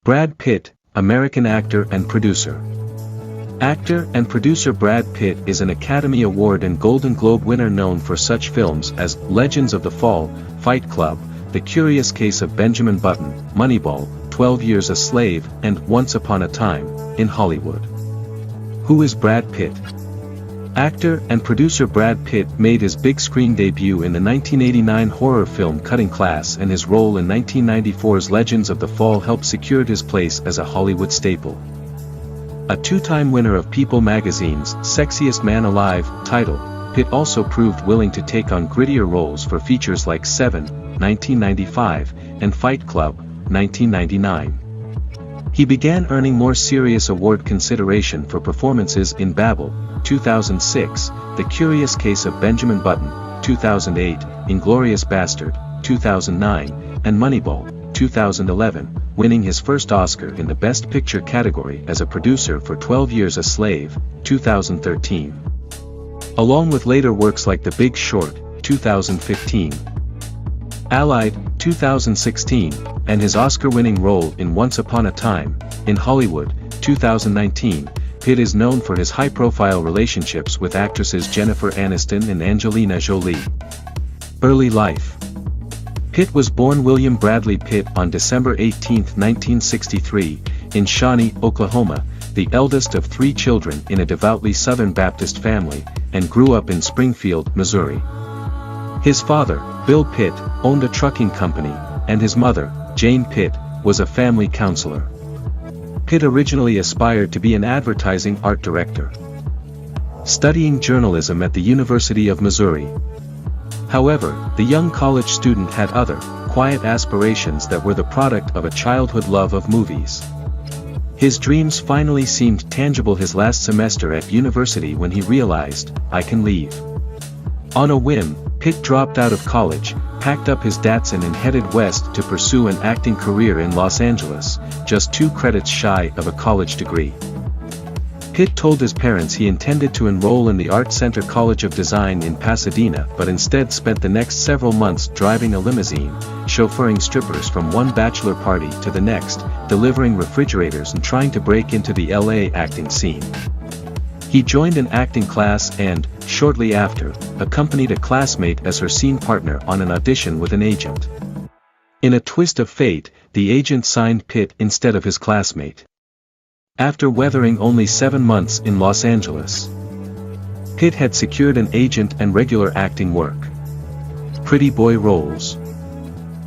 Brad Pitt, American actor and producer. Actor and producer Brad Pitt is an Academy Award and Golden Globe winner known for such films as Legends of the Fall, Fight Club, The Curious Case of Benjamin Button, Moneyball, 12 Years a Slave, and Once Upon a Time in Hollywood. Who is Brad Pitt? Actor and producer Brad Pitt made his big screen debut in the 1989 horror film Cutting Class, and his role in 1994's Legends of the Fall helped secure his place as a Hollywood staple. A two-time winner of People magazine's Sexiest Man Alive title, Pitt also proved willing to take on grittier roles for features like Seven, 1995, and Fight Club, 1999. He began earning more serious award consideration for performances in Babel, 2006, The Curious Case of Benjamin Button, 2008, Inglourious Bastard, 2009, and Moneyball, 2011, winning his first Oscar in the Best Picture category as a producer for 12 Years a Slave, 2013. Along with later works like The Big Short, 2015, Allied, 2016, and his Oscar-winning role in Once Upon a Time in Hollywood, 2019, Pitt is known for his high-profile relationships with actresses Jennifer Aniston and Angelina Jolie. Early life. Pitt was born William Bradley Pitt on December 18, 1963, in Shawnee, Oklahoma, the eldest of three children in a devoutly Southern Baptist family, and grew up in Springfield, Missouri. His father, Bill Pitt, owned a trucking company, and his mother, Jane Pitt, was a family counselor. Pitt originally aspired to be an advertising art director, studying journalism at the University of Missouri. However, the young college student had other, quiet aspirations that were the product of a childhood love of movies. His dreams finally seemed tangible his last semester at university when he realized, "I can leave." On a whim, Pitt dropped out of college, packed up his Datsun and headed west to pursue an acting career in Los Angeles, just 2 credits shy of a college degree. Pitt told his parents he intended to enroll in the Art Center College of Design in Pasadena, but instead spent the next several months driving a limousine, chauffeuring strippers from one bachelor party to the next, delivering refrigerators and trying to break into the LA acting scene. He joined an acting class and, shortly after, accompanied a classmate as her scene partner on an audition with an agent. In a twist of fate, the agent signed Pitt instead of his classmate. After weathering only 7 months in Los Angeles, Pitt had secured an agent and regular acting work. Pretty boy roles.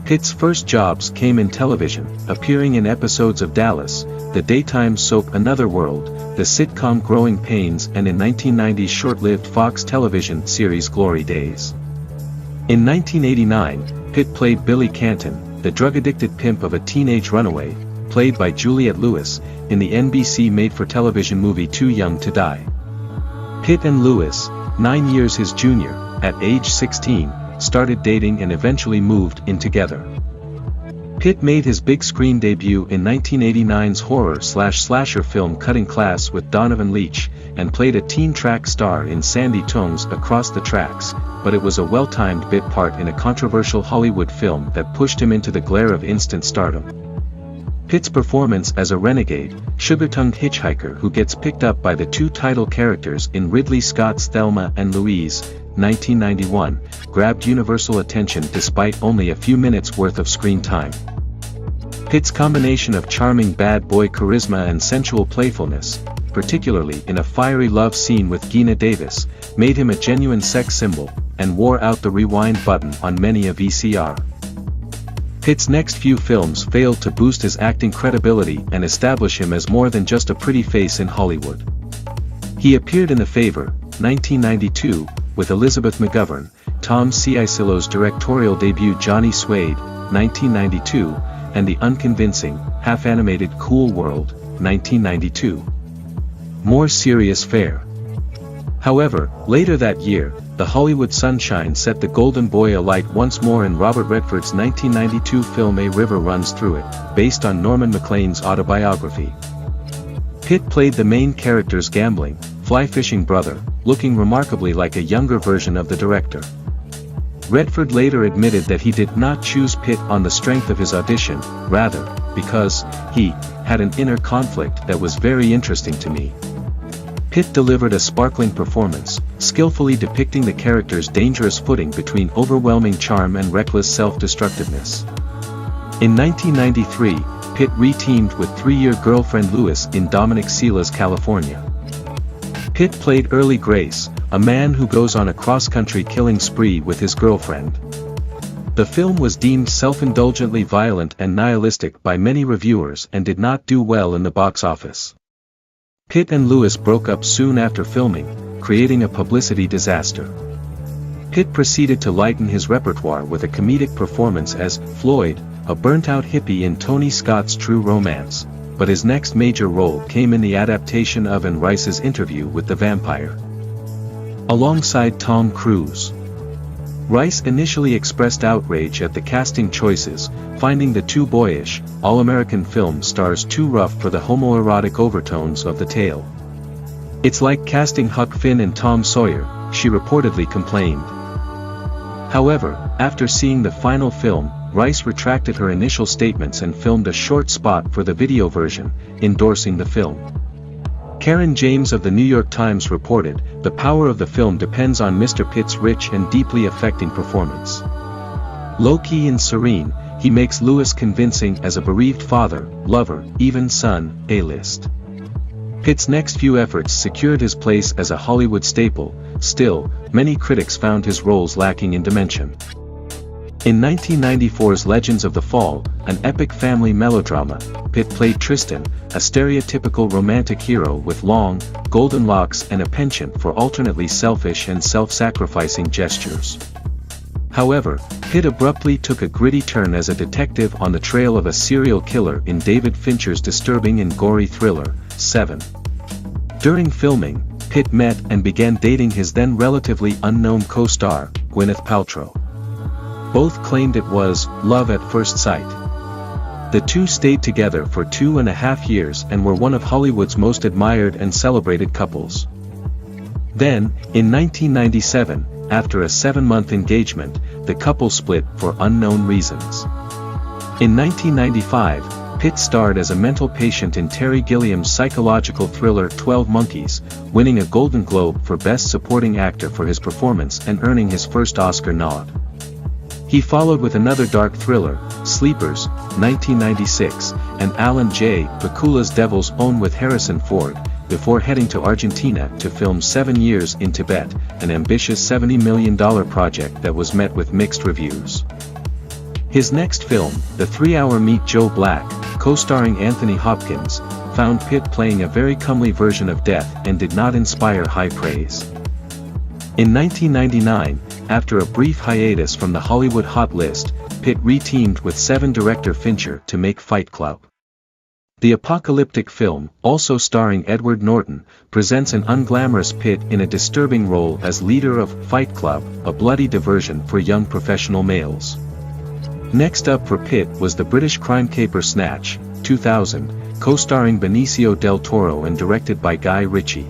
Pitt's first jobs came in television, appearing in episodes of Dallas, the daytime soap Another World, the sitcom Growing Pains, and in 1990's short-lived Fox television series Glory Days. In 1989, Pitt played Billy Canton, the drug-addicted pimp of a teenage runaway, played by Juliette Lewis, in the NBC made-for-television movie Too Young to Die. Pitt and Lewis, 9 years his junior, at age 16, started dating and eventually moved in together. Pitt made his big screen debut in 1989's horror/slasher film Cutting Class with Donovan Leitch, and played a teen track star in Sandy Tung's Across the Tracks, but it was a well-timed bit part in a controversial Hollywood film that pushed him into the glare of instant stardom. Pitt's performance as a renegade, sugar-tongued hitchhiker who gets picked up by the 2 title characters in Ridley Scott's Thelma and Louise, 1991, grabbed universal attention despite only a few minutes worth of screen time. Pitt's combination of charming bad boy charisma and sensual playfulness, particularly in a fiery love scene with Geena Davis, made him a genuine sex symbol, and wore out the rewind button on many a VCR. Pitt's next few films failed to boost his acting credibility and establish him as more than just a pretty face in Hollywood. He appeared in The Favor, 1992, with Elizabeth McGovern, Tom Cisillo's directorial debut Johnny Suede, 1992, and the unconvincing, half-animated Cool World, 1992. More serious fare. However, later that year, the Hollywood sunshine set the Golden Boy alight once more in Robert Redford's 1992 film A River Runs Through It, based on Norman Maclean's autobiography. Pitt played the main character's gambling, fly-fishing brother, looking remarkably like a younger version of the director. Redford later admitted that he did not choose Pitt on the strength of his audition, rather, because he had an inner conflict that was very interesting to me. Pitt delivered a sparkling performance, skillfully depicting the character's dangerous footing between overwhelming charm and reckless self-destructiveness. In 1993, Pitt re-teamed with three-year girlfriend Louis in Dominic Sila's California. Pitt played Early Grace, a man who goes on a cross-country killing spree with his girlfriend. The film was deemed self-indulgently violent and nihilistic by many reviewers and did not do well in the box office. Pitt and Louis broke up soon after filming, creating a publicity disaster. Pitt proceeded to lighten his repertoire with a comedic performance as Floyd, a burnt-out hippie in Tony Scott's True Romance, but his next major role came in the adaptation of Anne Rice's Interview with the Vampire. Alongside Tom Cruise. Rice initially expressed outrage at the casting choices, finding the too boyish, all-American film stars too rough for the homoerotic overtones of the tale. "It's like casting Huck Finn and Tom Sawyer," she reportedly complained. However, after seeing the final film, Rice retracted her initial statements and filmed a short spot for the video version, endorsing the film. Karen James of the New York Times reported, "The power of the film depends on Mr. Pitt's rich and deeply affecting performance. Low-key and serene, he makes Louis convincing as a bereaved father, lover, even son, A-list." Pitt's next few efforts secured his place as a Hollywood staple. Still, many critics found his roles lacking in dimension. In 1994's Legends of the Fall, an epic family melodrama, Pitt played Tristan, a stereotypical romantic hero with long, golden locks and a penchant for alternately selfish and self-sacrificing gestures. However, Pitt abruptly took a gritty turn as a detective on the trail of a serial killer in David Fincher's disturbing and gory thriller, Seven. During filming, Pitt met and began dating his then relatively unknown co-star, Gwyneth Paltrow. Both claimed it was love at first sight. The two stayed together for 2.5 years and were one of Hollywood's most admired and celebrated couples. Then, in 1997, after a 7-month engagement, the couple split for unknown reasons. In 1995, Pitt starred as a mental patient in Terry Gilliam's psychological thriller 12 Monkeys, winning a Golden Globe for Best Supporting Actor for his performance and earning his first Oscar nod. He followed with another dark thriller, Sleepers, 1996, and Alan J. Pakula's Devil's Own with Harrison Ford, before heading to Argentina to film 7 Years in Tibet, an ambitious $70 million project that was met with mixed reviews. His next film, the 3-hour Meet Joe Black, co-starring Anthony Hopkins, found Pitt playing a very comely version of death and did not inspire high praise. In 1999, after a brief hiatus from the Hollywood hot list, Pitt re-teamed with director Fincher to make Fight Club. The apocalyptic film, also starring Edward Norton, presents an unglamorous Pitt in a disturbing role as leader of Fight Club, a bloody diversion for young professional males. Next up for Pitt was the British crime caper Snatch, 2000, co-starring Benicio del Toro and directed by Guy Ritchie.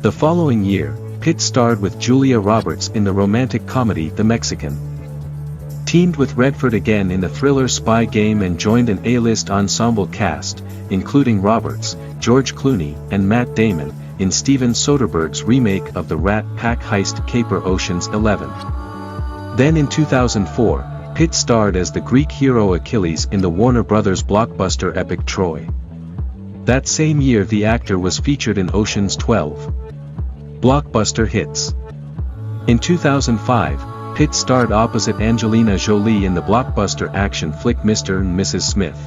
The following year, Pitt starred with Julia Roberts in the romantic comedy The Mexican. Teamed with Redford again in the thriller Spy Game and joined an A-list ensemble cast, including Roberts, George Clooney, and Matt Damon, in Steven Soderbergh's remake of the Rat Pack heist caper Ocean's 11. Then in 2004, Pitt starred as the Greek hero Achilles in the Warner Brothers blockbuster epic Troy. That same year the actor was featured in Ocean's 12. Blockbuster hits. In 2005, Pitt starred opposite Angelina Jolie in the blockbuster action flick Mr. and Mrs. Smith,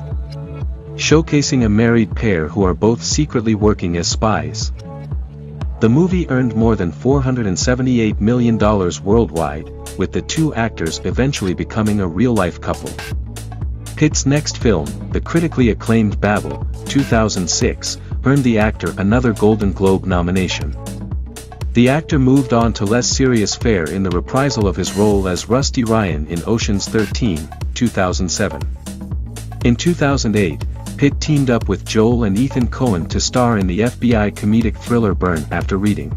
showcasing a married pair who are both secretly working as spies. The movie earned more than $478 million worldwide, with the two actors eventually becoming a real-life couple. Pitt's next film, the critically acclaimed Babel, 2006, earned the actor another Golden Globe nomination. The actor moved on to less serious fare in the reprisal of his role as Rusty Ryan in Ocean's 13, 2007. In 2008, Pitt teamed up with Joel and Ethan Coen to star in the FBI comedic thriller Burn After Reading.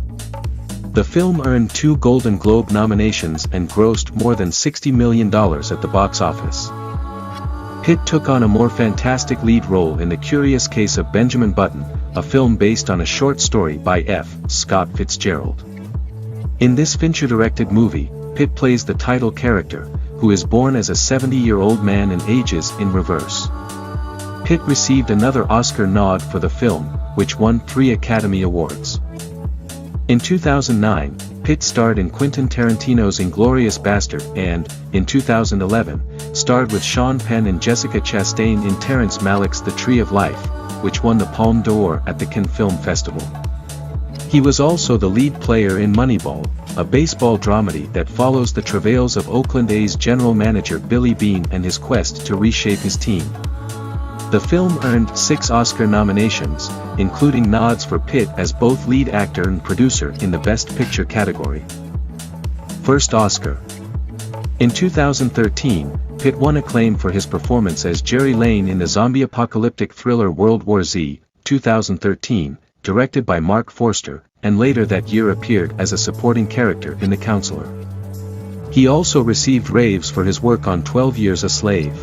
The film earned 2 Golden Globe nominations and grossed more than $60 million at the box office. Pitt took on a more fantastic lead role in The Curious Case of Benjamin Button, a film based on a short story by F. Scott Fitzgerald. In this Fincher-directed movie, Pitt plays the title character, who is born as a 70-year-old man and ages in reverse. Pitt received another Oscar nod for the film, which won 3 Academy Awards. In 2009, Pitt starred in Quentin Tarantino's Inglourious Basterds and, in 2011, starred with Sean Penn and Jessica Chastain in Terrence Malick's The Tree of Life, which won the Palme d'Or at the Cannes Film Festival. He was also the lead player in Moneyball, a baseball dramedy that follows the travails of Oakland A's general manager Billy Beane and his quest to reshape his team. The film earned 6 Oscar nominations, including nods for Pitt as both lead actor and producer in the Best Picture category. First Oscar. In 2013, Pitt won acclaim for his performance as Jerry Lane in the zombie apocalyptic thriller World War Z, 2013, directed by Mark Forster, and later that year appeared as a supporting character in The Counselor. He also received raves for his work on 12 Years a Slave.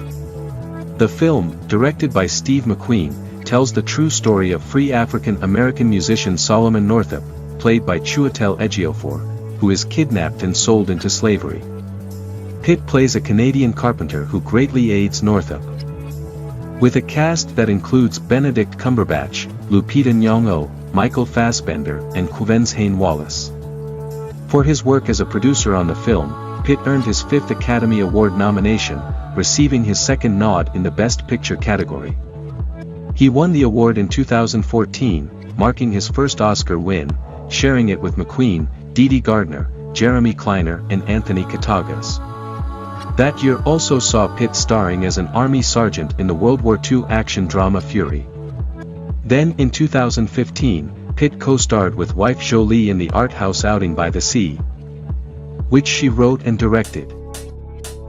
The film, directed by Steve McQueen, tells the true story of free African-American musician Solomon Northup, played by Chiwetel Ejiofor, who is kidnapped and sold into slavery. Pitt plays a Canadian carpenter who greatly aids Northup. With a cast that includes Benedict Cumberbatch, Lupita Nyong'o, Michael Fassbender, and Quvenzhané Haine-Wallace. For his work as a producer on the film, Pitt earned his 5th Academy Award nomination, receiving his 2nd nod in the Best Picture category. He won the award in 2014, marking his first Oscar win, sharing it with McQueen, Dede Gardner, Jeremy Kleiner and Anthony Katagas. That year also saw Pitt starring as an army sergeant in the World War II action drama Fury. Then in 2015, Pitt co-starred with wife Jolie in the art house Outing by the Sea, which she wrote and directed.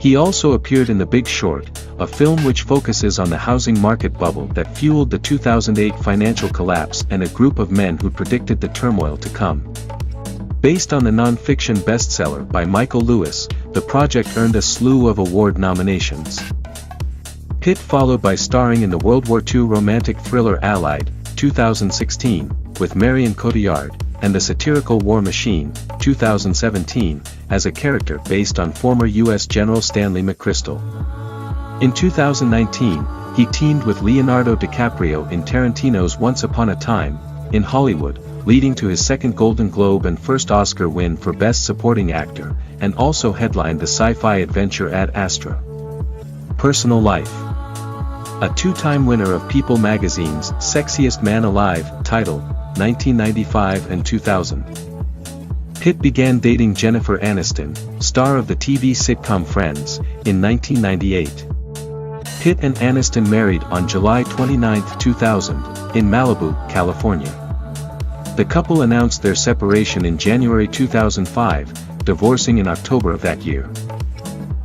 He also appeared in The Big Short, a film which focuses on the housing market bubble that fueled the 2008 financial collapse and a group of men who predicted the turmoil to come. Based on the non-fiction bestseller by Michael Lewis, the project earned a slew of award nominations. Pitt followed by starring in the World War II romantic thriller Allied, 2016, with Marion Cotillard, and the satirical War Machine, 2017, as a character based on former U.S. General Stanley McChrystal. In 2019, he teamed with Leonardo DiCaprio in Tarantino's Once Upon a Time in Hollywood, leading to his 2nd Golden Globe and 1st Oscar win for Best Supporting Actor, and also headlined the sci-fi adventure Ad Astra. Personal life. A 2-time winner of People magazine's Sexiest Man Alive title, 1995 and 2000. Pitt began dating Jennifer Aniston, star of the TV sitcom Friends, in 1998. Pitt and Aniston married on July 29, 2000, in Malibu, California. The couple announced their separation in January 2005, divorcing in October of that year.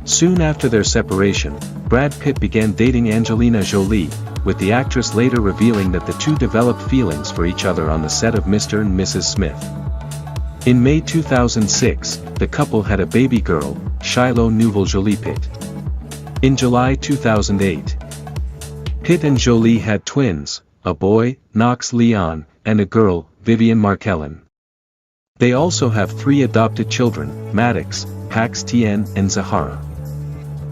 Soon after their separation, Brad Pitt began dating Angelina Jolie, with the actress later revealing that the two developed feelings for each other on the set of Mr. and Mrs. Smith. In May 2006, the couple had a baby girl, Shiloh Nouvelle Jolie Pitt. In July 2008, Pitt and Jolie had twins, a boy, Knox Leon, and a girl, Vivian Markellen. They also have 3 adopted children, Maddox, Pax Tien and Zahara.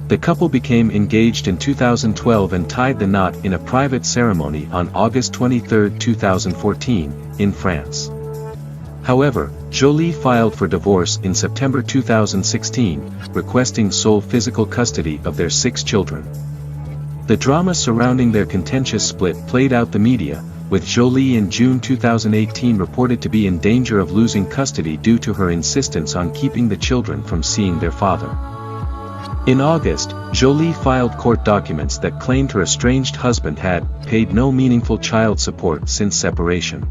The couple became engaged in 2012 and tied the knot in a private ceremony on August 23, 2014, in France. However, Jolie filed for divorce in September 2016, requesting sole physical custody of their 6 children. The drama surrounding their contentious split played out the media, with Jolie in June 2018 reported to be in danger of losing custody due to her insistence on keeping the children from seeing their father. In August, Jolie filed court documents that claimed her estranged husband had paid no meaningful child support since separation.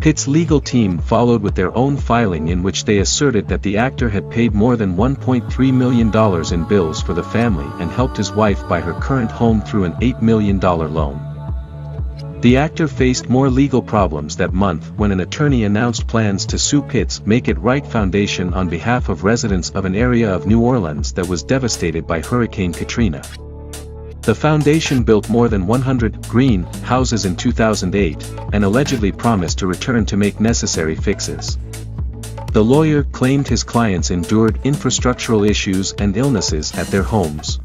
Pitt's legal team followed with their own filing in which they asserted that the actor had paid more than $1.3 million in bills for the family and helped his wife buy her current home through an $8 million loan. The actor faced more legal problems that month when an attorney announced plans to sue Pitt's Make It Right Foundation on behalf of residents of an area of New Orleans that was devastated by Hurricane Katrina. The foundation built more than 100 green houses in 2008, and allegedly promised to return to make necessary fixes. The lawyer claimed his clients endured infrastructural issues and illnesses at their homes.